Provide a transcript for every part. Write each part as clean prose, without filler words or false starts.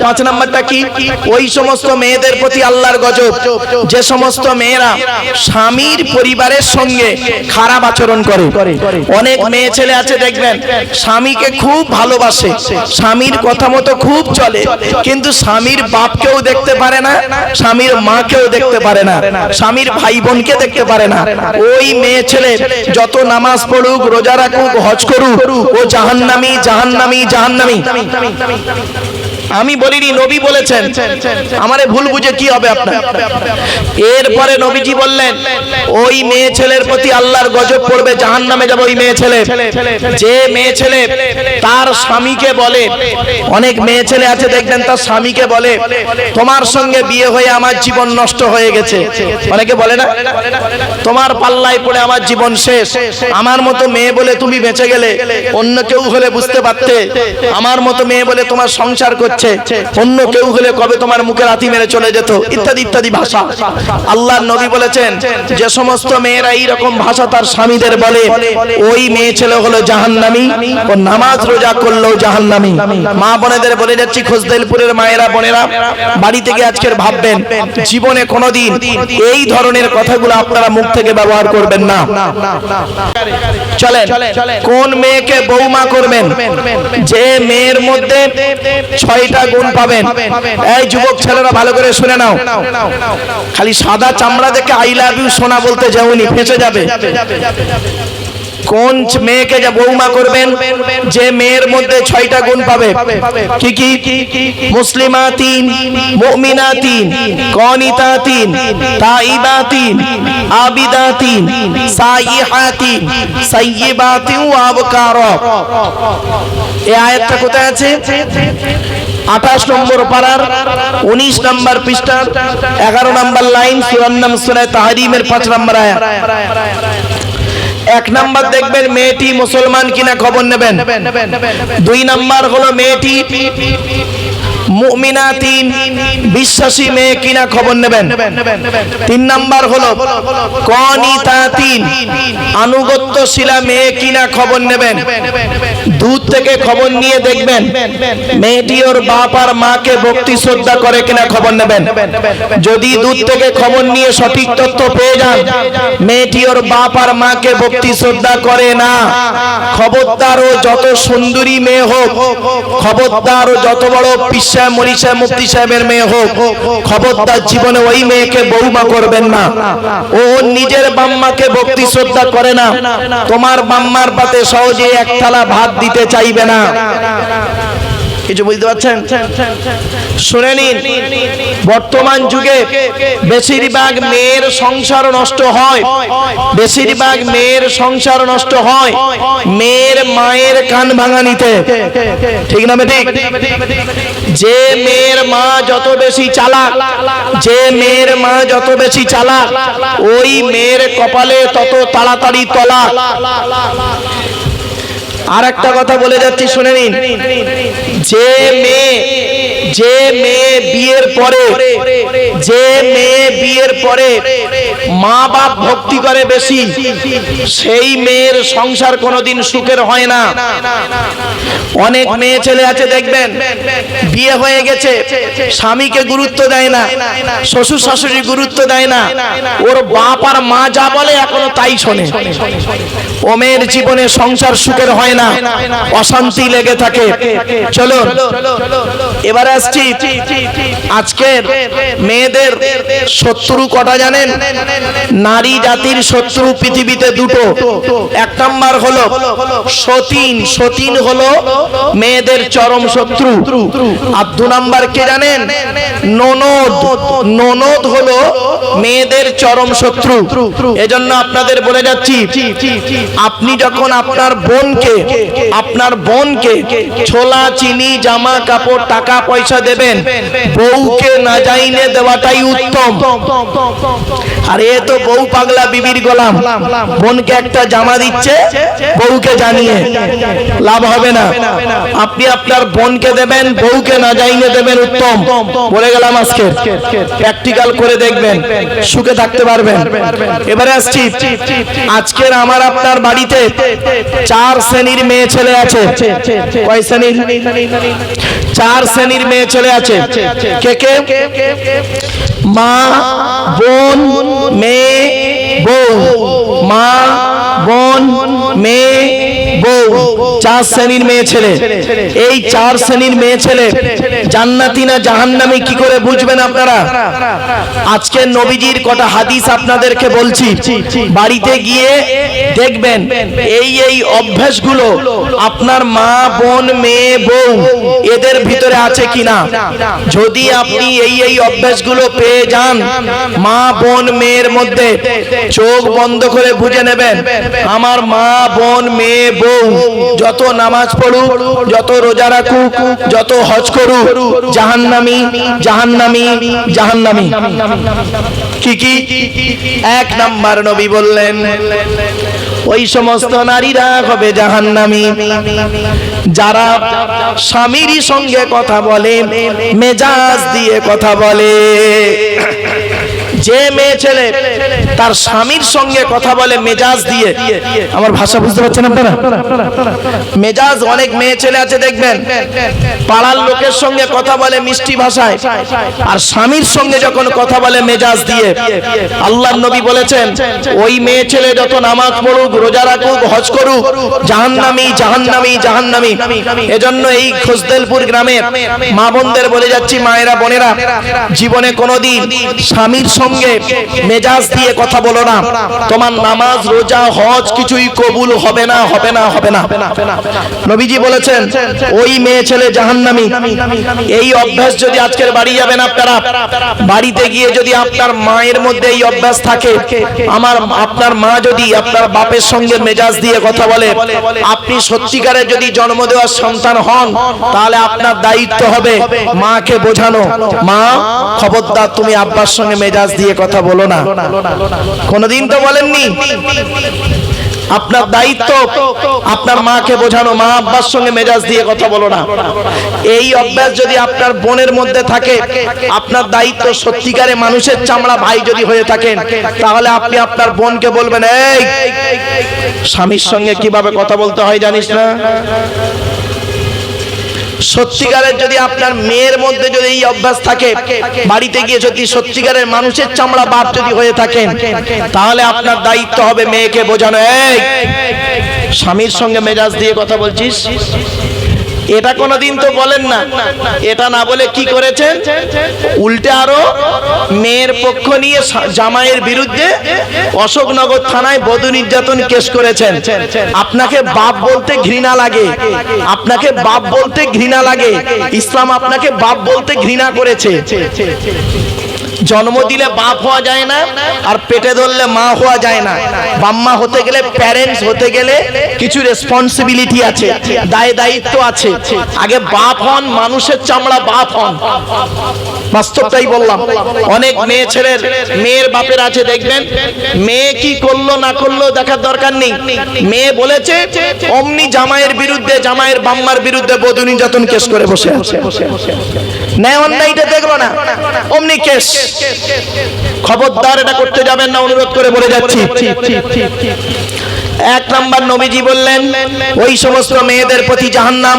পাঁচ নাম্বারটা কি? ওই সমস্ত মেয়েদের প্রতি আল্লাহর গজব যে সমস্ত মেয়েরা স্বামীর পরিবারের সঙ্গে খারাপ আচরণ করে। অনেক মেয়ে ছেলে আছে দেখবেন স্বামীকে খুব ভালোবাসে, স্বামীর কথা মতো খুব চলে, কিন্তু স্বামীর বাপকেও দেখতে পারে না, স্বামীর মাকেও দেখতে পারে না, স্বামীর ভাই বোনকে দেখতে পারে না। ওই মেয়ে ছেলে যত নামাজ পড়ুক, রোজা রাখুক, হজ করুক, ও জাহান্নামী, জাহান্নামী, জাহান্নামী। আমি বলিনি, নবী বলেছেন। আমারে ভুল বুঝে কি হবে আপনার? এরপরে নবীজি বললেন ওই মেয়ে ছেলের প্রতি আল্লাহর গজব পড়বে, জাহান্নামে যাবে ওই মেয়ে ছেলে। যে মেয়ে ছেলে তার স্বামীকে বলে, অনেক মেয়ে ছেলে আছে দেখবেন তার স্বামীকে বলে তোমার সঙ্গে বিয়ে হয়ে আমার জীবন নষ্ট হয়ে গেছে। অনেকে বলে না, তোমার পাল্লায় পড়ে আমার জীবন শেষ, আমার মতো মেয়ে বলে তুমি বেঁচে গেলে, অন্য কেউ হলে বুঝতে পারতে, আমার মতো মেয়ে বলে তোমার সংসার করছে, অন্য কেউ হলে কবে তোমার মুখে লাথি মেরে চলে যেত, ইত্যাদি ইত্যাদি ভাষা। আল্লাহর নবী বলেছেন যে সমস্ত মেয়েরা এইরকম ভাষা তার স্বামীদের বলে ওই মেয়ে ছেলে হলো জাহান্নামী, ও নামাজ রোজা করলেও জাহান্নামী। মা বোনেদের বলে যাচ্ছি, খোসদেলপুরের মায়েরা বোনেরা বাড়ি থেকে আজকের ভাববেন জীবনে কোনোদিন এই ধরনের কথাগুলো আপনারা মুখ থেকে ব্যবহার করবেন না। চলেন, কোন মেয়েকে বৌমা করবেন? যে মেয়ের মধ্যে 6টা গুণ পাবেন। এই যুবক ছেলেরা ভালো করে শুনে নাও, খালি সাদা চামড়া দেখে আই লাভ ইউ সোনা বলতে যাওনি, ফেঁসে যাবে। কোন মেয়েকে যা বৌমা করবেন? যে মেয়ের মধ্যে 6টা গুণ পাবে। কি কি? মুসলিমাতিন, মুমিনাতিন, কানিতাতিন, তাইবাতিন, আবিদাতিন, সাইহাতিন, সাইয়্যিবাতিন ওয়া আবকারা। এই আয়াতটা কোথায় আছে? 28 নম্বর পারার 19 নম্বর পৃষ্ঠা 11 নম্বর লাইন, সূরার নাম সূরা তাহরিমের 5 নম্বর আয়াত। 1 নাম্বার দেখবেন মেয়েটি মুসলমান কিনা খবর নেবেন। 2 নাম্বার হলো মেয়েটি মুমিনাতিন, বিশ্বাসী মেয়ে কিনা খবর নেবেন। 3 নাম্বার হলো কানিতাতিন, আনুগত্যশীলা মেয়ে কিনা খবর নেবেন। দূর থেকে খবর নিয়ে দেখবেন মেয়েটি ওর বাপ আর মাকে ভক্তি শ্রদ্ধা করে কিনা খবর নেবেন। যদি দূর থেকে খবর নিয়ে সঠিক তথ্য পেয়ে যান মেয়েটি ওর বাপ আর মাকে ভক্তি শ্রদ্ধা করে না, খবরদার ও যত সুন্দরী মেয়ে হোক, খবরদার ও যত বড় পিসা মরিসা মুফতি সাহেবের মেয়ে হোক, খবরদার জীবনে ওই মেয়েকে বৌমা করবেন না। ও নিজের বাম্মাকে ভক্তি শ্রদ্ধা করে না, তোমার বাম্মার পাতে সহজে এক থালা ভাত দিতে চাইবে না। কিছু বুঝতে পারছেন? শুনে নিন, বর্তমান যুগে বেশিরভাগ মেয়ের সংসার নষ্ট হয়, বেশিরভাগ মেয়ের সংসার নষ্ট হয় মেয়ের মায়ের কান ভাঙানিতে। ঠিক না ঠিক? যে মেয়ের মা যত বেশি চালাক, যে মেয়ের মা যত বেশি চালাক, ওই মেয়ের কপালে তত তাড়াতাড়ি তলাক। আর একটা কথা বলে যাচ্ছি, শুনে নিন। যে মেয়ে বিয়ের পরে, যে মেয়ে বিয়ের পরে মা বাপ ভক্তি করে বেশি, সেই মেয়ের সংসার কোনোদিন সুখের হয় না। অনেক মেয়ে ছেলে আছে দেখবেন বিয়ে হয়ে গেছে, স্বামীকে গুরুত্ব দেয় না, শ্বশুর শাশুড়ি গুরুত্ব দেয় না, ওর বাপ আর মা যা বলে এখনো তাই শোনে। ও মেয়ের জীবনে সংসার সুখের হয় না, অশান্তি লেগে থাকে। চলো এবারে আসছি, আজকের মেয়েদের শত্রু কটা জানেন? নারী জাতির শত্রু পৃথিবীতে দুটো। 1 নাম্বার হলো সতীন, সতীন হলো মেয়েদের চরম শত্রু। আর 2 নাম্বার কে জানেন? ননদ, ননদ হলো মেয়েদের চরম শত্রু। এজন্য আপনাদের বলে যাচ্ছি, আপনি যখন আপনার বোনকে ছোলা চিনি জামা কাপড় টাকা পয়সা দেবেন, বউকে না জাইনে দেওয়াটাই উত্তম। আর এ তো বউ পাগলা বিবির গোলাম, বোনকে একটা জামা দিচ্ছে বউকে জানিয়ে লাভ হবে না। আপনি আপনার বোনকে দেবেন, বউকে না জাইনে দেবেন, উত্তম। বলে গেলাম আজকে প্র্যাকটিক্যাল করে দেখবেন, সুখে থাকতে পারবেন। এবারে আসছি, আজকের আমার আপনার বাড়িতে 4 শ্রেণীর মেয়ে ছেলে আছে। কয় শ্রেণীর? 4 শ্রেণীর মেয়ে ছেলে আছে। কে কে? মা, বোন, মেয়ে, বউ। মা, বোন, মেয়ে, বউ, 4 শ্রেণীর মেয়ে ছেলে। এই 4 শ্রেণীর মেয়ে ছেলে জান্নাতি না জাহান্নামী কি করে বুঝবেন আপনারা? আজকে নবীজির কটা হাদিস আপনাদেরকে বলছি, বাড়িতে গিয়ে দেখবেন এই এই অভ্যাসগুলো আপনার মা, বোন, মেয়ে, বউ এদের ভিতরে আছে কিনা। যদি আপনি এই এই অভ্যাসগুলো পেয়ে যান মা, বোন, মেয়ের মধ্যে, চোখ বন্ধ করে বুঝে নেবেন আমার মা, বোন, মেয়ে, বউ যত নামাজ পড়ুক, যত রোজা রাখুক, যত হজ করুক, জাহান্নামী, জাহান্নামী, জাহান্নামী। কি কি? 1 নাম্বার নবী বললেন ওই সমস্ত নারীরা হবে জাহান্নামী যারা স্বামীর সঙ্গে কথা বলে, মেজাজ দিয়ে কথা বলে। যে মেয়ে ছেলে তার স্বামীর সঙ্গে কথা বলে মেজাজ দিয়ে, আমার ভাষা বুঝতে পারছেন আপনারা? মেজাজ, অনেক মেয়ে ছেলে আছে দেখবেন পাড়ার লোকের সঙ্গে কথা বলে মিষ্টি ভাষায়, আর স্বামীর সঙ্গে যখন কথা বলে মেজাজ দিয়ে, আল্লাহর নবী বলেছেন ওই মেয়ে ছেলে যত নামাজ পড়ুক, রোজা রাখুক, হজ করুক, জাহান্নামী, জাহান্নামী, জাহান্নামী। এজন্য এই খোসদেলপুর গ্রামের মা বোনদের বলে যাচ্ছি, মায়েরা, বোনেরা, জীবনে কোনোদিন স্বামীর সঙ্গে মেজাজ দিয়ে কথা বলো না, তোমার নামাজ, রোজা, হজ কিছুই কবুল হবে না, হবে না, হবে না। নবীজি বলেছেন ওই মেয়ে ছেলে জাহান্নামী। এই অভ্যাস যদি আজকের বাড়ি যাবেন আপনারা, বাড়িতে গিয়ে যদি আপনার মায়ের মধ্যে এই অভ্যাস থাকে, আপনার মা যদি আপনার বাপের সঙ্গে মেজাজ দিয়ে কথা বলে, আপনি সত্যিকারের যদি জন্ম দেওয়ার সন্তান হন, তাহলে আপনার দায়িত্ব হবে মাকে বোঝানো, মা খবরদার তুমি আব্বার সঙ্গে মেজাজ দিয়ে কথা বলো না। কোনদিন তো বলেননি? আপনার দায়িত্ব আপনার মাকে বোঝানো, মা আব্বার সঙ্গে মেজাজ দিয়ে কথা বলো না। এই অভ্যাস যদি আপনার বোনের মধ্যে থাকে, আপনার দায়িত্ব সত্যিকারে মানুষের চামড়া ভাই যদি হয়ে থাকেন, তাহলে আপনি আপনার বোনকে বলবেন এই স্বামীর সঙ্গে কিভাবে কথা বলতে হয় জানিস না? সত্যিকারের যদি আপনার মেয়ের মধ্যে যদি এই অভ্যাস থাকে, বাড়িতে গিয়ে যদি সত্যিকারের মানুষের চামড়া বাপ যদি হয়ে থাকেন, তাহলে আপনার দায়িত্ব হবে মেয়েকে বোঝানো, এই স্বামীর সঙ্গে মেজাজ দিয়ে কথা বলছিস। এটা কোনোদিন তো বলেন না। এটা না বলে কি করেছেন? উল্টে আরো মেয়ের পক্ষ নিয়ে জামাইয়ের বিরুদ্ধে অশোকনগর থানায় বধূ নির্যাতন কেস করেছেন। আপনাকে বাপ বলতে ঘৃণা লাগে, আপনাকে বাপ বলতে ঘৃণা লাগে, ইসলাম আপনাকে বাপ বলতে ঘৃণা করেছে। জন্ম দিলে বাপ হওয়া যায় না, আর পেটে ধরলে মা হওয়া যায় না। বাম্মা হতে গেলে, প্যারেন্টস হতে গেলে কিছু রেসপন্সিবিলিটি আছে, দায় দায়িত্ব আছে। আগে বাপ হন, মানুষের চামড়া বাপ হন। বাস্তবটাই বললাম। অনেক মেয়ে ছেলের, মেয়ের বাপের আছে দেখবেন, মেয়ে কি করলো না করলো দেখার দরকার নেই, মেয়ে বলেছে অমনি জামাইয়ের বিরুদ্ধে, জামাইয়ের বাম্মার বিরুদ্ধে বধূ নির্যাতন কেস করে বসে আছে। ন্যায় অন্যায়টা দেখলো না, অমনি কেস। খবরদার এটা করতে যাবেন না, অনুরোধ করে বলে যাচ্ছি। 1 নাম্বার নবীজি বললেন ওই সমস্ত মেয়েদের প্রতি জাহান্নাম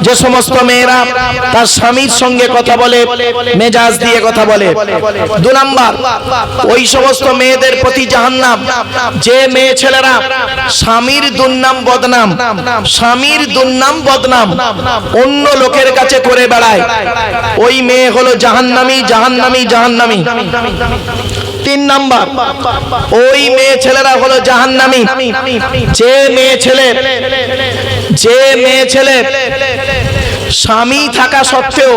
যে সমস্ত মেয়েরা তার স্বামীর সঙ্গে কথা বলে, মেজাজ দিয়ে কথা বলে। 2 নাম্বার ওই সমস্ত মেয়েদের প্রতি জাহান্নাম যে মেয়ে ছেলেরা স্বামীর দুর্নাম বদনাম, স্বামীর দুর্নাম বদনাম অন্য লোকের কাছে করে বেড়ায়, ওই মেয়ে হলো জাহান্নামী, জাহান্নামী, জাহান্নামী। 3 নাম্বার ওই মেয়ে ছেলেরা হলো জাহান্নামী যে মেয়ে ছেলে স্বামী থাকা সত্ত্বেও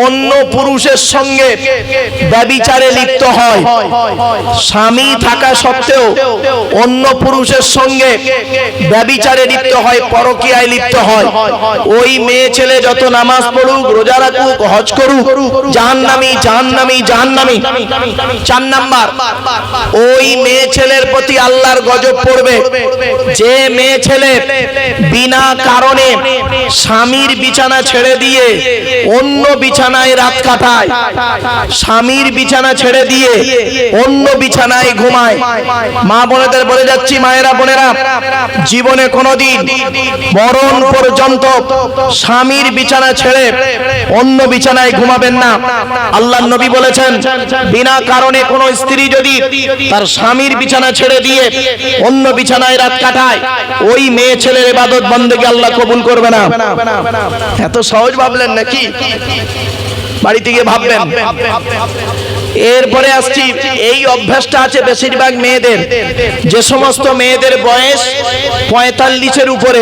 অন্য পুরুষের সঙ্গে ব্যভিচারে লিপ্ত হয়, স্বামী থাকা সত্ত্বেও অন্য পুরুষের সঙ্গে ব্যভিচারে লিপ্ত হয়, পরকীয়ায় লিপ্ত হয়, ওই মেয়ে ছেলে যত নামাজ পড়ুক, রোজা রাখুক, হজ করুক, জাহান্নামী, জাহান্নামী, জাহান্নামী। 4 নাম্বার ওই মেয়ে ছেলের প্রতি আল্লাহর গজব পড়বে যে মেয়ে ছেলে বিনা কারণে স্বামীর বিচার বিছানা ছেড়ে দিয়ে অন্য বিছানায় রাত কাটায়, স্বামীর বিছানা ছেড়ে দিয়ে অন্য বিছানায় ঘুমায়। মা বোনেদের বলে যাচ্ছি, মায়েরা বোনেরা, জীবনে কোনোদিন মরণ পর্যন্ত স্বামীর বিছানা ছেড়ে অন্য বিছানায় ঘুমাবেন না। আল্লাহর নবী বলেছেন, বিনা কারণে কোনো স্ত্রী যদি তার স্বামীর বিছানা ছেড়ে দিয়ে অন্য বিছানায় রাত কাটায়, ওই মেয়ে ছেলের ইবাদত বন্দেগী আল্লাহ কবুল করবে না। এত সহজ ভাবলেন নাকি? বাড়িতে গিয়ে ভাববেন। এরপরে আসছি, এই অভ্যাসটা আছে বেশিরভাগ মেয়েদের। যে সমস্ত মেয়েদের বয়স 45-এর উপরে,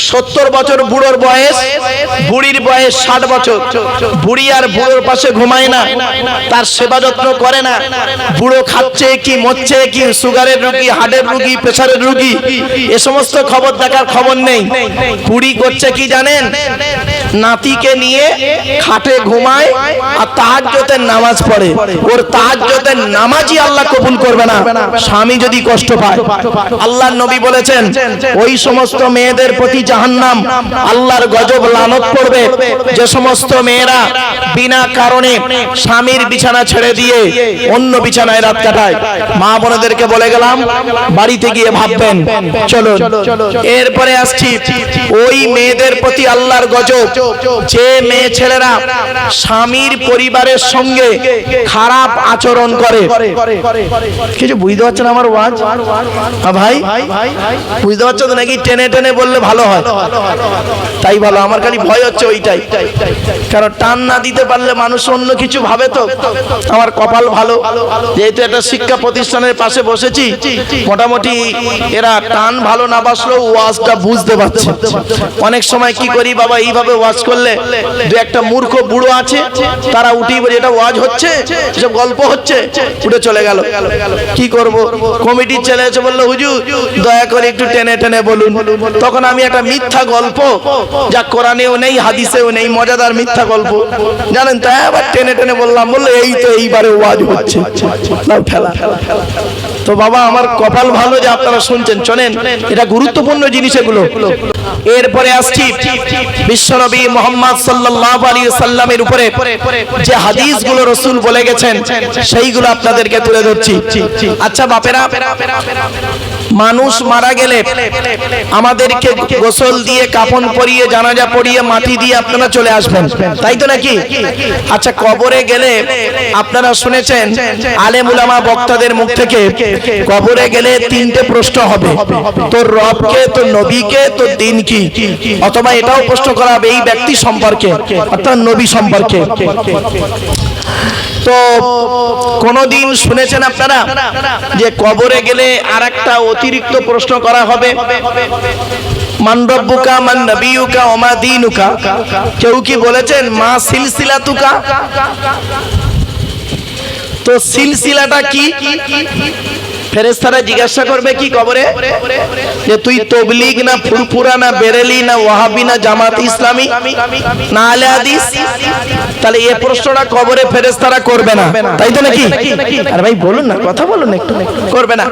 70 বছর বুড়োর বয়স, বুড়ির বয়স 60 বছর, বুড়ি আর বুড়োর পাশে ঘুমায় না, তার সেবা যত্ন করে না। বুড়ো খাচ্ছে কি, মরছে কি, সুগারের রোগী, হার্টের রোগী, প্রেসারের রোগী, এ সমস্ত খবর দেখার খবর নেই। বুড়ি করছে কি জানেন? নাতিকে নিয়ে খাটে ঘুমায় আর তাহাজ্জুদের নামাজ পড়ে। ওর তাহাজ্জুদের নামাজই আল্লাহ কবুল করবে না, স্বামী যদি কষ্ট পায়। আল্লাহর নবী বলেছেন, ওই সমস্ত মেয়েদের প্রতি জাহান্নাম, আল্লাহর গজব লানত পড়বে যে সমস্ত মেয়েরা বিনা কারণে স্বামীর বিছানা ছেড়ে দিয়ে অন্য বিছানায় রাত কাটায়। মা বোনেদেরকে বলে গেলাম, বাড়িতে গিয়ে ভাববেন। চলো এরপরে আসছি, ওই মেয়েদের প্রতি আল্লাহর গজব যে মেয়ে ছেলেরা স্বামীর পরিবারের সঙ্গে খারাপ আচরণ করে। কিছু বুঝতে পারছেন আমার ওয়াজ? ভাই বুঝতে পারছো তো নাকি? টেনে টেনে বললে ভালো হয়, তাই ভালো। আমার খালি ভয় হচ্ছে ওইটাই, কারণ টান না দিতে পারলে মানুষ অন্য কিছু ভাবে। তো আমার কপাল ভালো, যেহেতু একটা শিক্ষা প্রতিষ্ঠানের পাশে বসেছি, মোটামুটি এরা টান ভালো না বাসলেও ওয়াজটা বুঝতে পারছে। অনেক সময় কি করি বাবা, এইভাবে ওয়াজ করলে দু একটা মূর্খ বুড়ো আছে, তারা উঠেই বলে এটা ওয়াজ হচ্ছে, এসব গল্প হচ্ছে, উঠে চলে গেল। কি করব? কমিটির ছেলে এসে বললো, হুজুর দয়া করে একটু টেনে টেনে বলুন। তখন আমি একটা মিথ্যা গল্প, যা কোরআনেও নেই হাদিসেও নেই, মজাদার মিথ্যা গল্প জানেন, তাই আবার টেনে টেনে বললাম। বললো এই তো এইবারে ওয়াজ হচ্ছে। তো বাবা আমার কপাল ভালো যে আপনারা শুনছেন। চলেন, এটা গুরুত্বপূর্ণ জিনিস এগুলো। এরপরে আসছি, বিশ্বনবী মুহাম্মদ সাল্লাল্লাহু আলাইহি সাল্লামের উপরে যে হাদিসগুলো রাসূল বলে গেছেন, সেইগুলো আপনাদেরকে তুলে ধরছি। আচ্ছা বাপেরা, মানুষ মারা গেলে আমাদেরকে গোসল দিয়ে, কাফন পরিয়ে, জানাজা পড়িয়ে, মাটি দিয়ে আপনারা চলে আসবেন, তাই তো নাকি? আচ্ছা কবরে গেলে আপনারা শুনেছেন আলেম উলামা বক্তাদের মুখ থেকে, কবরে গেলে 3টে প্রশ্ন হবে, তোর রবকে, তোর নবীকে, তোর দিন কি। অথবা এটাও প্রশ্ন করা হবে এই ব্যক্তি সম্পর্কে, অর্থাৎ নবী সম্পর্কে। তো কোনদিন শুনেছেন আপনারা যে কবরে গেলে আরেকটা অতিরিক্ত প্রশ্ন করা হবে, মান রব্বুকা, মান নবিয়ুকা, ওয়া মা দীনুকা? কেউ কি বলেছেন মা সিলসিলাতুকা? তো সিলসিলাটা কি? ফেরেশতারা জিজ্ঞাসা করবে কি কবরে, যে তুই তবলিগ না ফুরফুরা না বেরেলি না ওয়াহাবি না জামাত ইসলামী না আহলে হাদিস? তাহলে এই প্রশ্নটা কবরে ফেরেশতারা করবে না, তাই তো নাকি? আরে ভাই বলুন না, কথা বলুন একটু। করবে না।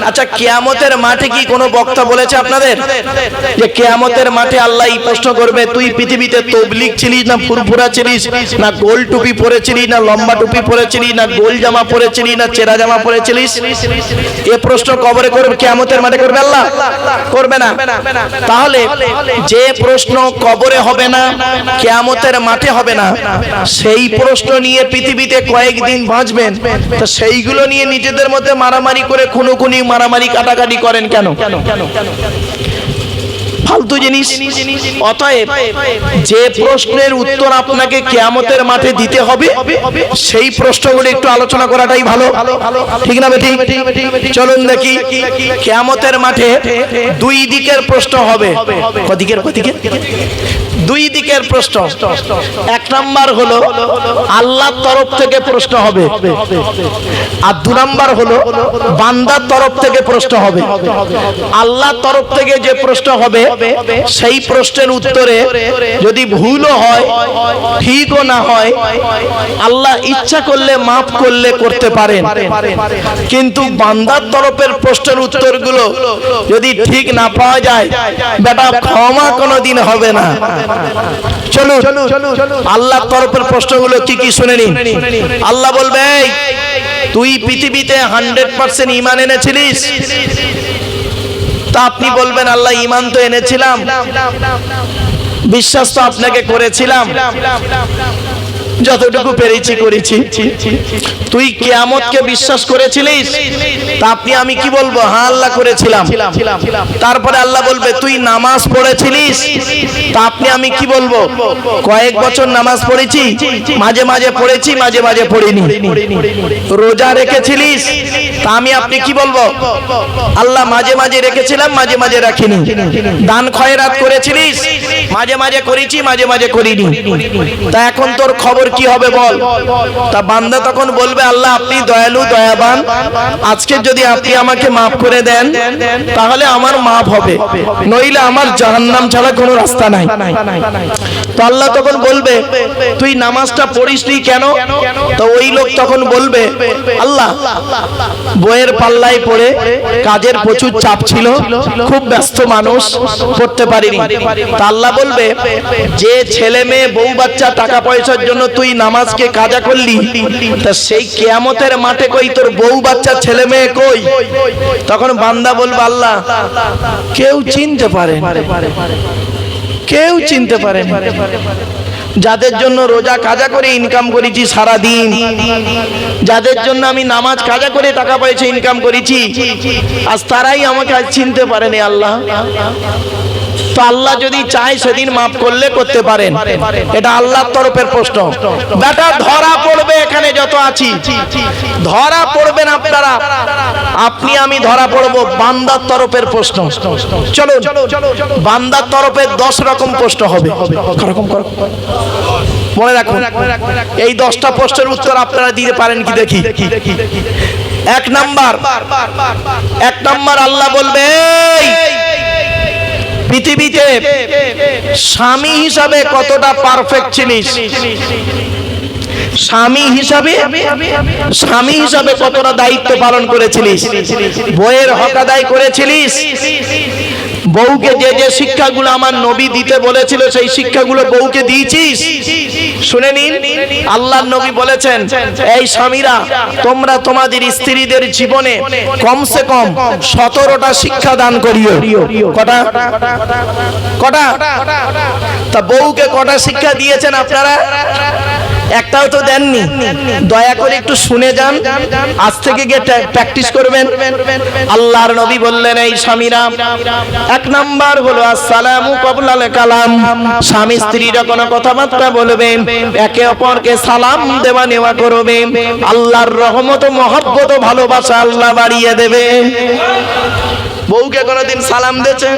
আচ্ছা কিয়ামতের মাঠে কি কোনো বক্তা বলেছে আপনাদের যে কিয়ামতের মাঠে আল্লাহ এই প্রশ্ন করবে, তুই পৃথিবীতে তবলিগ ছিলিস না ফুরফুরা ছিলিস, না গোল টুপি পরেছিলিস না লম্বা টুপি পরেছিলিস, না গোল জামা পরেছিলিস না চেরা জামা পরেছিলিস? এই প্রশ্ন কবরে করবে, কিয়ামতের মাঠে করবে আল্লাহ? করবে না। তাহলে যে প্রশ্ন কবরে হবে না, কিয়ামতের মাঠে হবে না, সেই প্রশ্ন নিয়ে পৃথিবীতে কয়েকদিন বাঁচবেন, তো সেইগুলো নিয়ে নিজেদের মধ্যে মারামারি করে, খুনোখুনি, মারামারি, কাটাকাটি করেন কেন? ফালতু জিনিস। অতএব যে প্রশ্নের উত্তর আপনাকে কিয়ামতের মাঠে দিতে হবে, সেই প্রশ্নগুলো একটু আলোচনা করাটাই ভালো, ঠিক না বেটি? চলুন দেখি, কিয়ামতের মাঠে দুই দিকের প্রশ্ন হবে। কদিকের? দুই দিকের প্রশ্ন। এক নাম্বার হলো আল্লাহর তরফ থেকে প্রশ্ন হবে, আর 2 নাম্বার হলো বান্দার তরফ থেকে প্রশ্ন হবে। আল্লাহর তরফ থেকে যে প্রশ্ন হবে সেই প্রশ্নের উত্তরে যদি ভুলও হয় ঠিকও না হয় আল্লাহ ইচ্ছা করলে মাফ করলে করতে পারেন, কিন্তু বান্দার তরফের প্রশ্নের উত্তরগুলো যদি ঠিক না পাওয়া যায় বেটা ক্ষমা কোনোদিন হবে না। চলুন আল্লাহর তরফের প্রশ্নগুলো কি কি শুনে নিন। আল্লাহ বলবে, তুই পৃথিবীতে 100% ঈমান এনেছিলিস? তা আপনি বলবেন আল্লাহ ঈমান তো এনেছিলাম, বিশ্বাস তো আপনাকে করেছিলাম, যতটুকু পেরেছি করেছি। তুই কিয়ামতকে বিশ্বাস করেছিলিস? তা আপনি আমি কি বলবো, হ্যাঁ আল্লাহ করেছিলাম। তারপরে আল্লাহ বলবে, তুই নামাজ পড়েছিলিস? তা আপনি আমি কি বলবো, কয়েক বছর নামাজ পড়েছি, মাঝে মাঝে পড়েছি, মাঝে মাঝে পড়িনি। রোজা রেখেছিলিস? তা আমি আপনি কি বলবো, আল্লাহ মাঝে মাঝে রেখেছিলাম, মাঝে মাঝে রাখিনি। দান খয়রাত করেছিলিস? মাঝে মাঝে করেছি, মাঝে মাঝে করিনি। তা এখন তোর খবর কি হবে বল? তা বান্দা তখন বলবে, আল্লাহ আপনি দয়ালু দয়াবান, আজকে যদি আপনি আমাকে মাফ করে দেন তাহলে আমার মাফ হবে, নইলে আমার জাহান্নাম ছাড়া কোনো রাস্তা নাই। তো আল্লাহ তখন বলবে, তুই নামাজটা পড়িসনি কেন? তো ওই লোক তখন বলবে, আল্লাহ বইয়ের পাল্লায় পড়ে কাজের প্রচুর চাপ ছিল, খুব ব্যস্ত মানুষ, পড়তে পারিনি। তা আল্লাহ বলবে, যে ছেলে মেয়ে বউ বাচ্চা টাকা পয়সার জন্য তুই নামাজকে কাজা করলি, তা সেই কিয়ামতের মাঠে কই তোর বউ বাচ্চা ছেলে মেয়ে কই? তখন বান্দা বলবে, আল্লাহ কেউ চিনতে পারে, কেউ চিনতে পারে। যাদের জন্য রোজা কাজা করে ইনকাম করেছি সারা দিন, যাদের জন্য আমি নামাজ কাজা করে টাকা পয়সা ইনকাম করেছি, আজ তারাই আমাকে আজ চিনতে পারেনি আল্লাহ। তো আল্লাহ যদি চায় সেদিন মাফ করলে করতে পারেন, এটা আল্লাহর তরফের প্রশ্ন। বেটা ধরা পড়বে, এখানে যত আছি ধরা পড়বেন আপনারা, আপনি আমি ধরা পড়বো। বান্দার তরফের প্রশ্ন, চলো বান্দার তরফের 10 রকম প্রশ্ন হবে, মনে রাখুন। এই 10টা প্রশ্নের উত্তর আপনারা দিতে পারেন কি দেখি। 1 নাম্বার আল্লাহ বলবে, পৃথিবীতে স্বামী হিসাবে কতটা পারফেক্ট ছিলিস? স্বামী হিসাবে কতটা দায়িত্ব পালন করেছিলিস? বইয়ের হক আদায় করেছিলিস? বউকে যে যে শিক্ষাগুলো আমার নবী দিতে বলেছিল সেই শিক্ষাগুলো বউকে দিয়েছিস? শুনে নিন, আল্লাহর নবী বলেছেন, এই স্বামীরা তোমরা তোমাদের স্ত্রীদের জীবনে কমসে কম 17টা শিক্ষা দান করিও। কটা? তা বউকে কটা শিক্ষা দিয়েছেন আপনারা? একটাও তো দেননি। দয়া করে একটু শুনে যান, আজ থেকে গিয়ে প্র্যাকটিস করবেন। আল্লাহর নবী বললেন, এই স্বামীরা 1 নাম্বার হলো আসসালামু ক্বাবলাল কালাম। স্বামী স্ত্রীরা কোনো কথাবার্তা বলবে, একে অপরকে সালাম দেওয়া নেওয়া করবে, আল্লাহর রহমত মহব্বত ভালোবাসা আল্লাহ বাড়িয়ে দেবে। বউকে কোনোদিন সালাম দিয়েছেন?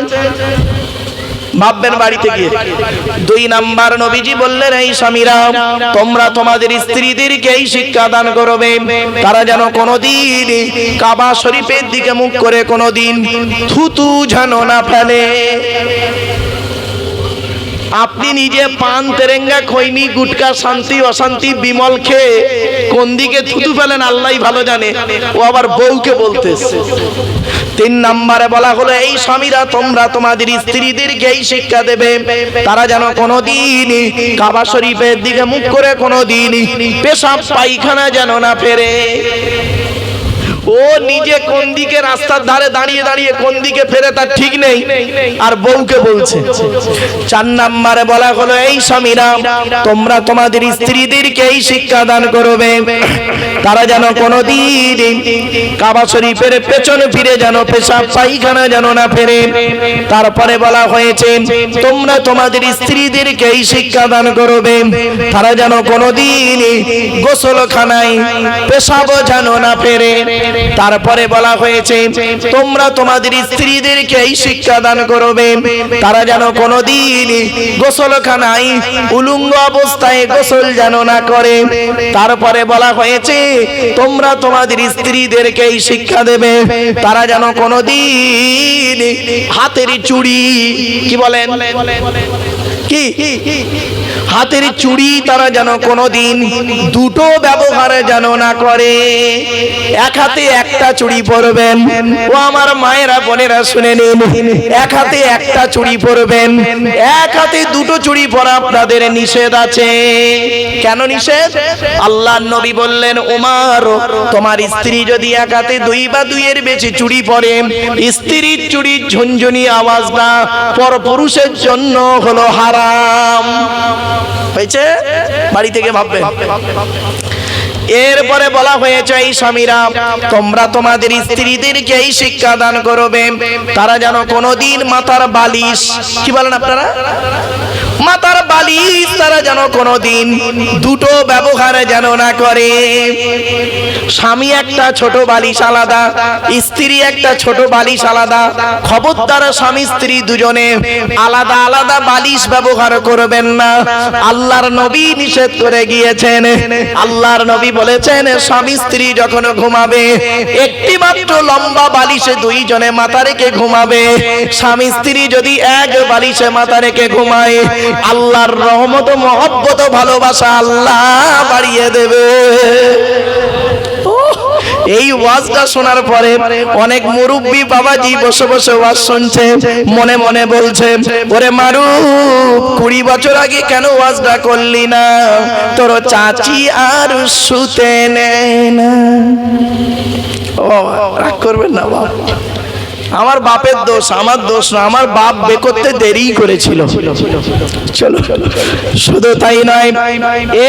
ভাববেন বাড়িতে গিয়ে। 2 নাম্বার নবীজি বললেন, এই স্বামীরা তোমরা তোমাদের স্ত্রীদেরকে এই শিক্ষা দান করবে, তারা যেন কোনোদিন কাবা শরীফের দিকে মুখ করে কোনোদিন থুতু যেন না ফেলে। আপনি নিজে পান তেরেঙ্গা খৈনি গুটকা শান্তি অশান্তি বিমল খেয়ে কোন দিকে থুতু ফেলেন আল্লাহই ভালো জানে, ও আবার বউকে বলতেছে। 3 নম্বরে বলা হলো, এই স্বামীরা তোমরা তোমাদের স্ত্রীদেরকে এই শিক্ষা দেবে, তারা যেন কোনোদিন কাবা শরীফের দিকে মুখ করে কোনোদিন পেশাব পায়খানা যেন না ফেরে। ও নিজে কোন দিকে রাস্তার ধারে দাঁড়িয়ে দাঁড়িয়ে কোন দিকে ফেরে তার ঠিক নেই, আর বউকে বলছে। 4 নম্বরে বলা হলো, এই স্বামীরা তোমরা তোমাদের স্ত্রীদেরকে এই শিক্ষা দান করবে, তারা যেন কোনোদিন কাবা শরীফের পেছনে ফিরে যেন পেশাব পায়খানা যেন না ফেরে। তারপরে বলা হয়েছে, তোমরা তোমাদের স্ত্রীদেরকে এই শিক্ষা দান করবে, তারা যেন কোনোদিন গোসলখানায় পেশাব যেন না ফেরে। তারপরে বলা হয়েছে তোমরা তোমাদের স্ত্রীদেরকে এই শিক্ষা দান করবে তারা যেন কোনোদিন গোসলখানায় উলঙ্গ অবস্থায় গোসল যেন না করে। তারপরে বলা হয়েছে তোমরা তোমাদের স্ত্রীদেরকে এই শিক্ষা দেবে তারা যেন কোনোদিন হাতের চুড়ি কি বলেন কি হাতের চুড়ি তারা যেন কোনোদিন দুটো ব্যবহার যেন না করে। এক হাতে একটা চুড়ি পরবেন, ও আমার মায়েরা বোনেরা শুনে নিন, এক হাতে একটা চুড়ি পরবেন, এক হাতে দুটো চুড়ি পরা আপনাদের নিষেধ আছে। কেন নিষেধ? আল্লাহর নবী বললেন ওমর তোমার স্ত্রী যদি এক হাতে দুই বা দুইয়ের বেশি চুড়ি পরে স্ত্রীর চুড়ির ঝনঝনি আওয়াজটা পরপুরুষের জন্য হলো হারাম। হয়েছে? বাড়ি থেকে ভাববে। এরপরে বলা হয়েছে এই স্বামীরা তোমরা তোমাদের স্ত্রীদেরকে এই শিক্ষা দান করবে তারা যেন কোনোদিন মাথার বালিশ কি বলেন আপনারা মাথার বালিশ তারা যেন কোনোদিন দুটো ব্যবহার যেন না করে। স্বামী একটা ছোট বালিশ আলাদা, স্ত্রী একটা ছোট বালিশ আলাদা। খবরদার স্বামী স্ত্রী দুজনে আলাদা আলাদা বালিশ ব্যবহার করবেন না। আল্লাহর নবী নিষেধ করে গিয়েছেন। আল্লাহর নবী বলেছেন স্বামী স্ত্রী যখন ঘুমাবে একটি মাত্র লম্বা বালিশে দুইজনে মাথা রেখে ঘুমাবে। স্বামী স্ত্রী যদি এক বালিশে মাথা রেখে ঘুমায় আল্লাহর রহমত মহব্বত ভালোবাসা আল্লাহ বাড়িয়ে দেবে। এই ওয়াজটা শোনার পরে অনেক মুরব্বী বাবাজি বসে বসে ওয়াজ শুনছে, মনে মনে বলছে ওরে মারু 20 বছর আগে কেন ওয়াজটা করলি না, তোর চাচি আর শুতে নেয় না। ও রাগ করবেন না বাবা, আমার বাপের দোষ, আমার দোষ না, আমার বাপ বে করতে দেরি করেছিল। চলো শুধু তাই নয়,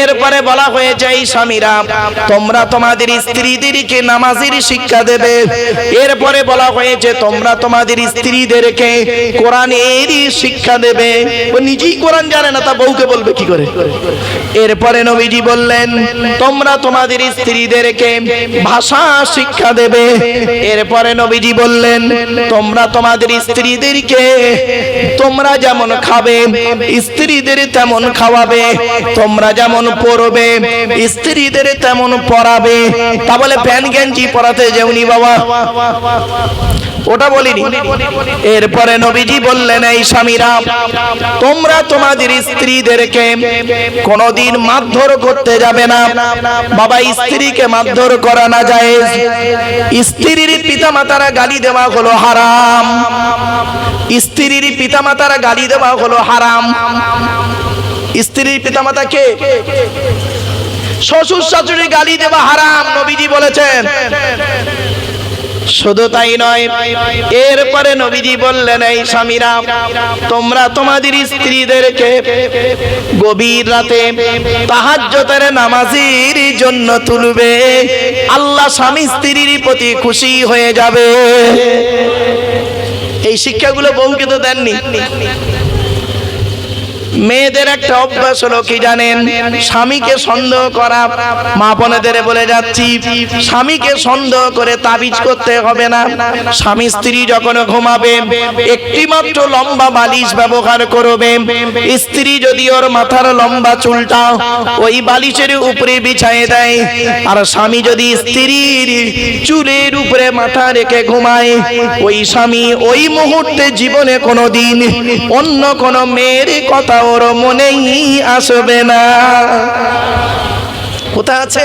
এরপরে বলা হয়েছে এই স্বামীরা তোমরা তোমাদের স্ত্রীদেরকে নামাজের শিক্ষা দেবে। এরপরে বলা হয়েছে তোমরা তোমাদের স্ত্রীদেরকে কোরআনের শিক্ষা দেবে। ও নিজেই কোরআন জানে না তা বউকে বলবে কি করে? এরপরে নবীজি বললেন তোমরা তোমাদের স্ত্রীদেরকে ভাষা শিক্ষা দেবে। এরপরে নবীজি বললেন তোমরা তোমাদের স্ত্রীদেরকে তোমরা যেমন খাবে স্ত্রীদের তেমন খাওয়াবে, তোমরা যেমন পরবে স্ত্রীদের তেমন পরাবে। তা বলে প্যান্ট গেঞ্জি পরাতে যেউনি বাবা, ওটা বলিনি। এরপরে নবীজি বললেন এই স্বামীরা তোমরা তোমাদের স্ত্রীদেরকে কোনোদিন মারধর করতে যাবে না। বাবা স্ত্রীকে মারধর করা না জায়েজ। স্ত্রীর পিতামাতারা গালি দেওয়া হলো হারাম। স্ত্রীর পিতামাতারা গালি দেওয়া হলো হারাম। স্ত্রীর পিতামাতা কে? শ্বশুর শাশুড়ি গালি দেওয়া হারাম নবীজি বলেছেন। শুধু তাই নয়, এরপরে নবীজি বললেন এই স্বামীরা তোমরা তোমাদের স্ত্রীদেরকে গভীর রাতে তাহাজ্জুদের নামাজের জন্য তুলবে, আল্লাহ স্বামী স্ত্রীর প্রতি খুশি হয়ে যাবে। এই শিক্ষাগুলো বউকে তো দেননি। মেয়েদের একটা অভ্যাস হলো কি জানেন? স্বামীকে সন্দেহ করা। মা বোনেদের বলে যাচ্ছি স্বামীকে সন্দেহ করে তাবিজ করতে হবে না। স্বামী স্ত্রী যখন ঘুমাবে একটি মাত্র লম্বা বালিশ ব্যবহার করবে। স্ত্রী যদি ওর মাথার লম্বা চুলটা ওই বালিশের উপরে বিছায়ে দেয় আর স্বামী যদি স্ত্রীর চুলের উপরে মাথা রেখে ঘুমায়, ওই স্বামী ওই মুহূর্তে জীবনে কোনোদিন অন্য কোনো মেয়ের কথা ওর মনেই আসবে না। কোথায় আছে?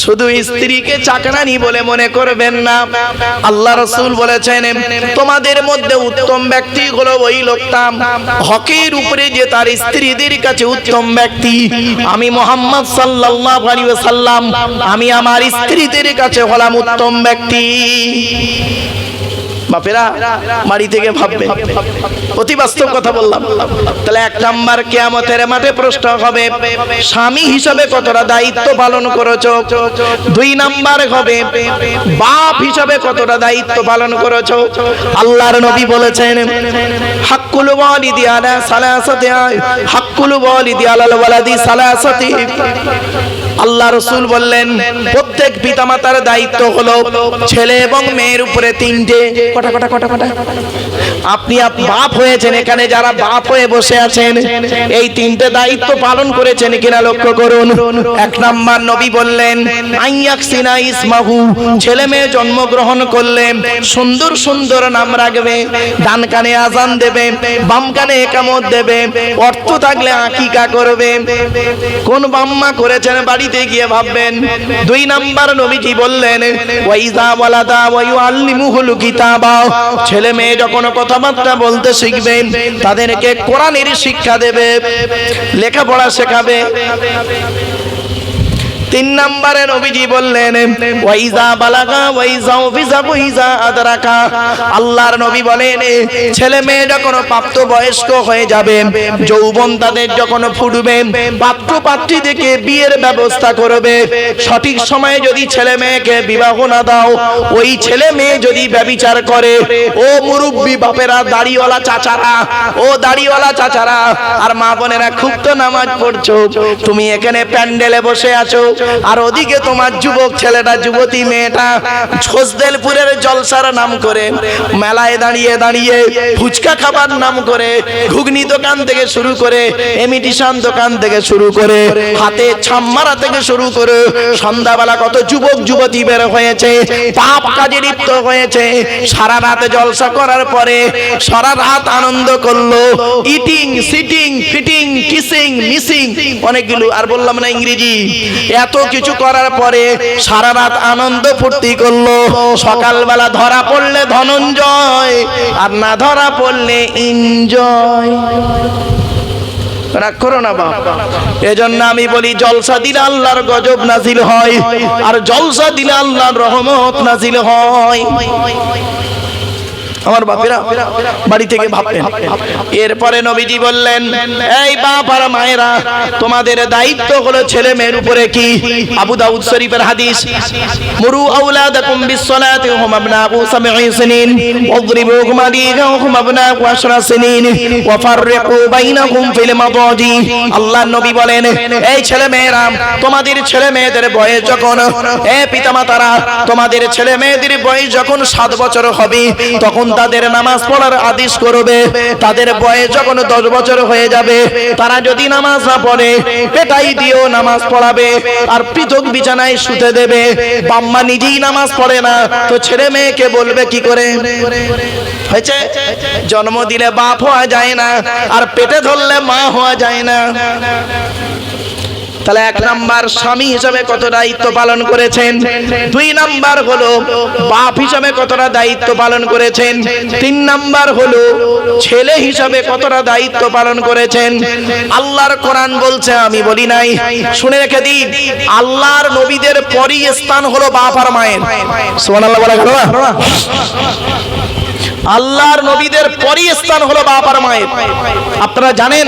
শুধু স্ত্রীকে চাকরানি বলে মনে করবেন না। আল্লাহ রাসূল বলেছেন তোমাদের মধ্যে উত্তম ব্যক্তি হলো ওই লোকটা হকের উপরে যে তার স্ত্রীদের কাছে উত্তম ব্যক্তি। আমি মুহাম্মদ সাল্লাল্লাহু আলাইহি ওয়াসাল্লাম আমি আমার স্ত্রীদের কাছে হলাম উত্তম ব্যক্তি। বাপেরা বাড়ি থেকে ভাববে, অতি বাস্তব কথা বললাম। তাহলে 1 নাম্বার কিয়ামতের মাঠে প্রশ্ন হবে স্বামী হিসাবে কতটা দায়িত্ব পালন করেছো। 2 নাম্বার হবে বাপ হিসাবে কতটা দায়িত্ব পালন করেছো। আল্লাহর নবী বলেছেন হাক্কুল ওয়ালিদি আলা সালাসাতি, হাক্কুল ওয়ালিদি আলাল ওয়ালাদি সালাসাতি। আল্লাহ রাসূল বললেন প্রত্যেক পিতামাতার দায়িত্ব হলো ছেলে এবং মেয়ের উপরে তিনটে কটা কটা কটা কটা আপনি বাপ হয়েছেন, এখানে যারা বাপ হয়ে বসে আছেন এই তিনটে দায়িত্ব পালন করেছেন কিনা লক্ষ্য করুন। এক নাম্বার নবী বললেন আইয়াকসিনা ইসমাহু, ছেলে মেয়ে জন্মগ্রহণ করলে সুন্দর সুন্দর নাম রাখবে, ডান কানে আজান দেবে, বাম কানে একামত দেবে, অর্থ থাকলে আকিকা করবে। কোন বাম্মা করেছেন বাড়িতে গিয়ে ভাববেন। দুই নাম্বার নবীজি বললেন ওয়াইজা ওয়ালাদা ওয়ায়ুআল্লিমুহুল কিতাবা, ছেলে মেয়ে যখন কথাবার্তা বলতে শিখবে তাদেরকে কোরআনের শিক্ষা দেবে, লেখাপড়া শেখাবে। তিন নম্বরে নবীজি বললেন ওয়াইজা বালাগা ওয়াইজা ওয়াইজা ওয়াইজা আদরাকা, আল্লাহর নবী বলেন ছেলে মেয়ে যখন প্রাপ্ত বয়স্ক হয়ে যাবে, যৌবন তাদের যখন ফুটবে, পাত্র পাত্রী দেখে বিয়ের ব্যবস্থা করবে। সঠিক সময়ে যদি ছেলে মেয়েকে বিবাহ না দাও, ওই ছেলে মেয়ে যদি ব্যভিচার করে, ও মুরব্বি বাপেরা, দাড়িওয়ালা চাচারা, ও দাড়িওয়ালা চাচারা আর মা বোনেরা, খুব তো নামাজ পড়ছো, তুমি এখানে প্যান্ডেলে বসে আছো আর ওদিকে তোমার যুবক ছেলেটা যুবতী মেয়েটা ছোসদেলপুরের জলসার নাম করে, মেলায় দাঁড়িয়ে দাঁড়িয়ে ফুচকা খাবার নাম করে, ঘুগনি দোকান থেকে শুরু করে, এমিটিশন দোকান থেকে শুরু করে, হাতে ছাম্মারা থেকে শুরু করে সন্ধ্যাবেলা কত যুবক যুবতী বের হয়েছে, পাপ কাজে লিপ্ত হয়েছে। সারা রাত জলসা করার পরে সারা রাত আনন্দ করলো, eating sitting fitting kissing missing অনেকগুলো, আর বললাম না ইংরেজি, এত কিছু করার পরে সারা রাত আনন্দ ফুর্তি করলো। সকালবেলা ধরা পড়লে ধনঞ্জয়, আর না ধরা পড়লে এনজয়। রাগ করো না বাপ। এজন্য আমি বলি জলসা দিলে আল্লাহর গজব নাজিল হয়, আর জলসা দিলে আল্লাহর রহমত নাজিল হয়। আমার বাপেরা বাড়ি থেকে ভাবতেন। এরপরে নবীজি বললেন এই বাপ আর মায়েরা, তোমাদের দায়িত্ব হলো ছেলে মেয়ের উপরে কি। আবু দাউদ শরীফের হাদিস, মুরু আওলাদাকুম বিসসালাতি ওয়া হুম আবনাউ 7 সিনিন ওয়াদরিবুহুম আলাইহা ওয়া হুম আবনাউ 10 সিনিন ওয়া ফাররিকু বাইনাহুম ফিল মাদাজি। আল্লাহর নবী বলেন এই ছেলে মেয়েরা, তোমাদের ছেলে মেয়েদের বয়স যখন, এ পিতামাতারা, তোমাদের ছেলে মেয়েদের বয়স যখন 7 বছর হবে তখন তাদের নামাজ পড়ার আদেশ করবে। তাদের বয়স যখন 10 বছর হয়ে যাবে, তারা যদি নামাজ না পড়ে পেটাই দিয়েও নামাজ পড়াবে আর পৃথক বিছানায় শুতে দেবে। বাম্মা নিজেই নামাজ পড়ে না তো ছেলে মেয়েকে বলবে কি করে? হয়েছে, জন্ম দিলে বাপ হওয়া যায় না আর পেটে ধরলে মা হওয়া যায় না। তাহলে এক নাম্বার স্বামী হিসাবে কত দায়িত্ব পালন করেছেন, দুই নাম্বার হলো বাপ হিসাবে কতটা দায়িত্ব পালন করেছেন, তিন নাম্বার হলো ছেলে হিসাবে কতটা দায়িত্ব পালন করেছেন। আল্লাহর কোরআন বলছে, আমি বলি নাই, শুনে রেখে দিন, আল্লাহর নবীদের পরই স্থান হলো বাপ আর মায়ের। সুবহানাল্লাহ বলা গেল না? আল্লাহর নবীদের পরই স্থান হলো বাপ আর মায়ের। আপনারা জানেন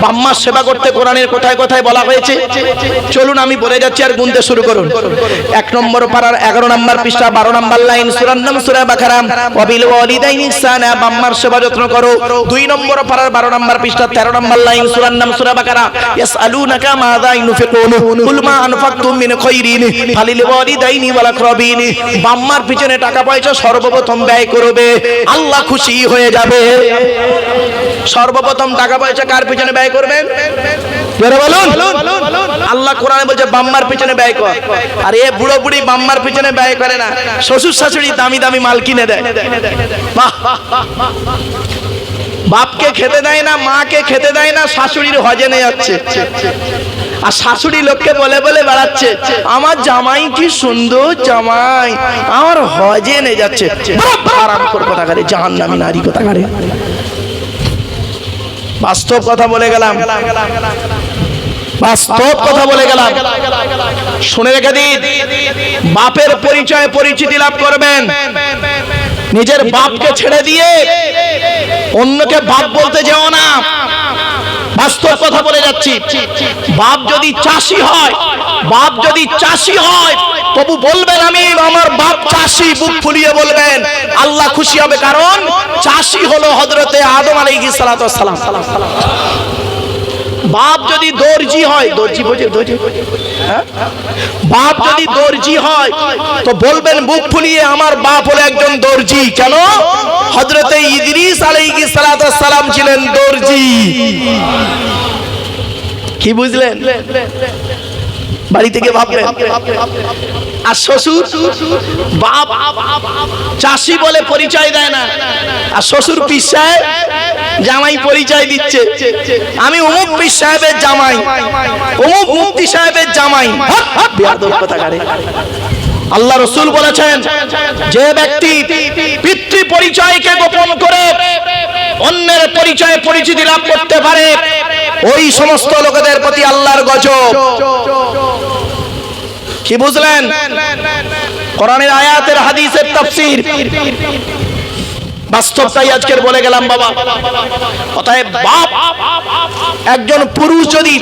বাম্মার সেবা করতে কোরআনের কোথায় কোথায় বলা হয়েছে? চলুন আমি বলে যাচ্ছি আর গুনতে শুরু করুন। 1 নম্বর পারার 11 নম্বর পৃষ্ঠা 12 নম্বর লাইন, সূরার নাম সূরা বাকারা, ওয়াবিল ওয়ালিদাইনি ইহসানা, বাম্মার সেবা যত্ন করো। 2 নম্বর পারার 12 নম্বর পৃষ্ঠা 13 নম্বর লাইন, সূরার নাম সূরা বাকারা, ইয়াসআলুনাকা মাযা ইউনফিকুন কুল মা আনফাকতুম মিন খায়রিন ফালিল ওয়ালিদাইনি ওয়াল আকরাবিন। বাম্মার পিছনে টাকা পয়সা সর্বপ্রথম ব্যয় করবে, আল্লাহ খুশি হয়ে যাবে। সর্বপ্রথম টাকা পয়সা কার পিছনে ব্যয় করবেন? আল্লাহ কোরআনে বলছে বাম্মার পিছনে ব্যয় কর। আর এ বুড়ো বুড়ি বাম্মার পিছনে ব্যয় করে না, শ্বশুর শাশুড়ি দামি দামি মাল কিনে দেয়। বাপকে খেতে দেয় না, মাকে খেতে দেয় না, শাশুড়ির হজে নিয়ে যাচ্ছে। আর শাশুড়ি লোককে বলে বলে বেড়াচ্ছে আমার জামাই কি সুন্দর জামাই, আমার হজে নিয়ে যাচ্ছে। আরাম করে কথা করে, জাহান্নামী নারী কথা করে। বাস্তব কথা বলে গেলাম, বাস্তব কথা বলে গেলাম। শুনে রেখে দিন, বাপের পরিচয় পরিচিতি লাভ করবেন। নিজের বাপকে ছেড়ে দিয়ে অন্যকে বাপ বলতে যেও না। বাস্তব কথা বলে যাচ্ছি। বাপ যদি চাষি হয়, বাপ যদি চাষি হয় তবু বলবেন আমি আমার বাপ চাষি, বুক ফুলিয়ে বলবেন, আল্লাহ খুশি হবে। কারণ চাষি হলো হযরতে আদম আলাইহিস সালাতু ওয়াস সালাম। বাপ যদি দর্জি হয়, দর্জি বোঝে, দর্জি, হ্যাঁ? বাপ যদি দর্জি হয় তো বলবেন বুক ফুলিয়ে আমার বাপ হলো একজন দর্জি। কেন? হযরতে ইদ্রিস আলাইহিস সালাম ছিলেন দর্জি। কি বুঝলেন? বাড়ি থেকে ভাবলেন। আর শ্বশুর বাপ চাষি বলে পরিচয় দেয় না, আর শ্বশুর পীর সাহেব জামাই পরিচয় দিচ্ছে, আমি অমুক পীর সাহেবের জামাই, অমুক মুফতি সাহেবের জামাই। বেয়াদব কথাকারে। আল্লাহ রাসূল বলেছেন, যে ব্যক্তি পিতৃ পরিচয়কে গোপন করে অন্যের পরিচয়ে পরিচিতি লাভ করতে পারে, ওই সমস্ত লোকেদের প্রতি আল্লাহর গজব। কি বুঝলেন? কোরআনের আয়াতের হাদিসের তাফসীর বাস্তবটাই আজকের বলে গেলাম বাবা। অতএব বাপ একজন পুরুষ যদি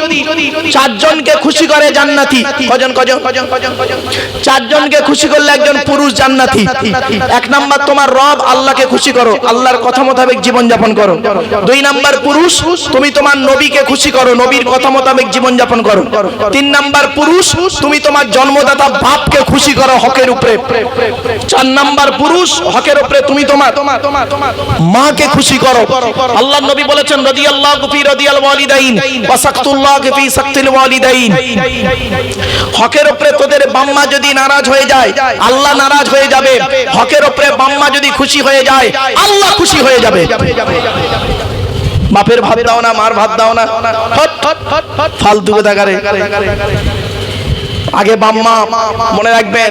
চারজনকে খুশি করে জান্নাতি। কজন? চারজনকে খুশি করলে একজন পুরুষ জান্নাতি। এক নাম্বার, তোমার রব আল্লাহকে খুশি করো, আল্লাহর কথা মোতাবেক জীবন যাপন করো। দুই নাম্বার পুরুষ, তুমি তোমার নবীকে খুশি করো, নবীর কথা মোতাবেক জীবন যাপন করো। তিন নাম্বার পুরুষ, তুমি তোমার জন্মদাতা বাপকে খুশি করো হকের উপরে। চার নাম্বার পুরুষ, হকের উপরে তুমি তোমার মাকে খুশি করো। আল্লাহর নবী বলেছেন, রাদিয়াল্লাহু ফি রাদিয়াল ওয়ালিদাইন ওয়া সাকতুল্লাহু ফি সাকতিল ওয়ালিদাইন। হকের উপরে তোদের বাম্মা যদি নারাজ হয়ে যায়, আল্লাহ নারাজ হয়ে যাবে। হকের উপরে বাম্মা যদি খুশি হয়ে যায়, আল্লাহ খুশি হয়ে যাবে। বাপের ভাত দাও না, মার ভাত দাও না, ফালতু কথা করে। আগে বাম্মা, মনে রাখবেন,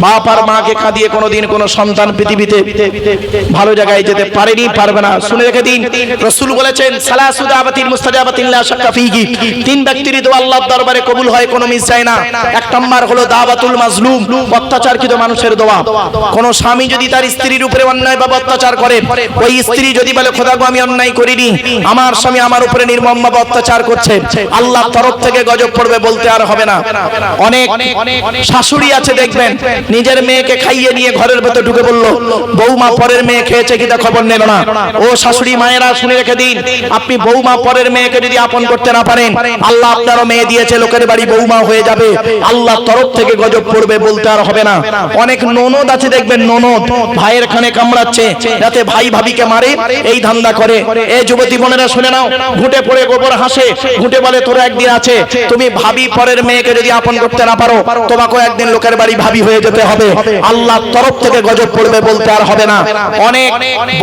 বাপ আর মাকে কাঁদিয়ে কোনোদিন কোনো সন্তান পৃথিবীতে ভালো জায়গায় যেতে পারেনি, পারবে না। শুনে রেখে দিন, রাসূল বলেছেন, সালাসু দাওয়াতিল মুস্তাজাবাতিন লা শাক্কা ফীহি। তিন ব্যক্তির দোয়া আল্লাহর দরবারে কবুল হয়, কোনো মিস যায় না। এক নাম্বার হলো দাওয়াতুল মাজলুম, অত্যাচারকৃত মানুষের দোয়া। কোন স্বামী যদি তার স্ত্রীর উপরে অন্যায় ভাবে অত্যাচার করে, ওই স্ত্রী যদি বলে, খোদা গো আমি অন্যায় করিনি, আমার স্বামী আমার উপরে নির্মমভাবে অত্যাচার করছে, আল্লাহর তরফ থেকে গজব পড়বে, বলতে আর হবে না। অনেক শাশুড়ি আছে দেখবেন, নিজের মেয়েকে খাইয়ে নিয়ে ঘরের ভেতর ঢুকে বললো, বৌমা পরের মেয়ে খেয়েছে কিনা খবর নেব না। ও শাশুড়ি মায়েরা, শুনে রেখে দিন, আপনি বৌমা পরের মেয়েকে যদি আপন করতে না পারেন, আল্লাহ আপনারও মেয়ে দিয়েছে, লোকের বাড়ি বৌমা হয়ে যাবে, আল্লাহর তরফ থেকে গজব পড়বে, বলতে আর হবে না। অনেক ননদ আছে দেখবেন, ননদ ভাইয়ের খানে কামড়াচ্ছে, যাতে ভাই ভাবিকে মারে, এই ধান্দা করে। এই যুবতী বোনেরা শুনে নাও, ঘুটে পড়ে গোবর হাসে, ঘুটে বলে তোর একদিন আছে, তুমি ভাবি পরের মেয়েকে যদি আপন করতে না পারো, তোমাকে একদিন লোকের বাড়ি ভাবি হয়ে যেতে হবে, আল্লাহর তরফ থেকে গজব পড়বে, বলতে আর হবে না। অনেক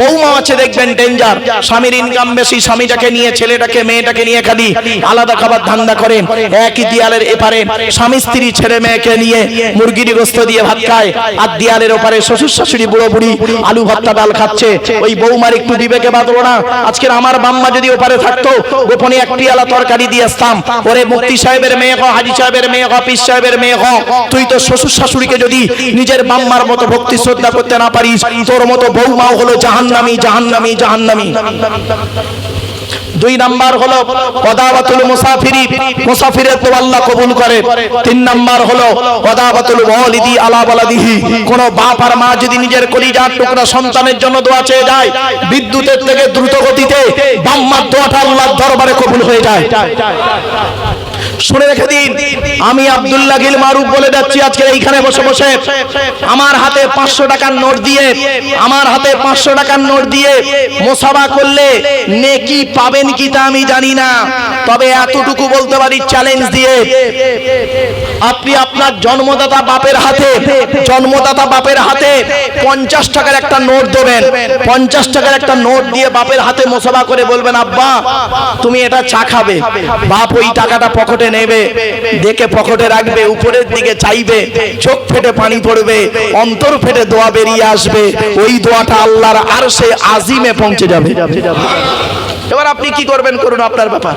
বৌমা আছে দেখবেন ডেঞ্জার, স্বামীর ইনকাম বেশি, স্বামীটাকে নিয়ে, ছেলেটাকে মেয়েটাকে নিয়ে খালি আলাদা খাবার ধান্দা করেন। একই দেয়ালের এপারে স্বামী স্ত্রী ছেলে মেয়েকে নিয়ে মুরগির গোশত দিয়ে ভাত খায়, আর দেয়ালের ওপারে শ্বশুর শাশুড়ি বুড়ো বুড়ি আলু ভর্তা ডাল খাচ্ছে। ওই বৌমার একটু বিবেকে বাঁধলো না? আজকের আমার বাম্মা যদি ওপারে থাকতো, গোপনে একটি আলা তরকারি দিয়ে আসতাম, ওরে মুফতি সাহেবের মেয়ে হো, হাজী সাহেবের মেয়ে হো, পীর সাহেবের মেয়ে হো, তুই তো শ্বশুর শাশুড়িকে যদি নিজের বাম্মার মতো ভক্তি শ্রদ্ধা করতে না পারিস, তোর মতো বৌমাও হলো জাহান্নামী, জাহান্নামী, জাহান্নামী। দুই নাম্বার হলো ওয়াদাওয়াতুল মুসাফিরি, মুসাফিরের তো আল্লাহ কবুল করে। তিন নাম্বার হলো ওয়াদাওয়াতুল ওয়ালিদি আলা ওয়ালাদিহি, কোন বাপ আর মা যদি নিজের কলিজার টুকরা সন্তানের জন্য দোয়া চেয়ে যায়, বিদ্যুতের থেকে দ্রুত গতিতে বাম্মার দোয়াটা আল্লাহর দরবারে কবুল হয়ে যায়। শুনে রেখে দিন, আমি আব্দুল্লাহ গিল মারুফ বলে যাচ্ছি, আজকে এইখানে বসে বসে আমার হাতে 500 টাকার নোট দিয়ে, আমার হাতে 500 টাকার নোট দিয়ে মুসাফা করলে নেকি পাবেন কি তা আমি জানি না, তবে এতটুকু বলতে পারি চ্যালেঞ্জ দিয়ে, আপনি আপনার জন্মদাতা বাপের হাতে, জন্মদাতা বাপের হাতে 50 টাকার একটা নোট দেবেন। 50 টাকার একটা নোট দিয়ে বাপের হাতে মুসাফা করে বলবেন, আব্বা তুমি এটা চা খাবে। বাপ ওই টাকাটা পকেটে নেবে, দেখে পকেটে রাখবে, উপরের দিকে চাইবে, চোখ ফেটে পানি পড়বে, অন্তর ফেটে দোয়া বেরিয়ে আসবে, ওই দোয়াটা আল্লাহর আরশে আজিমে পৌঁছে যাবে। এবার আপনি কি করবেন, করুন, আপনার ব্যাপার।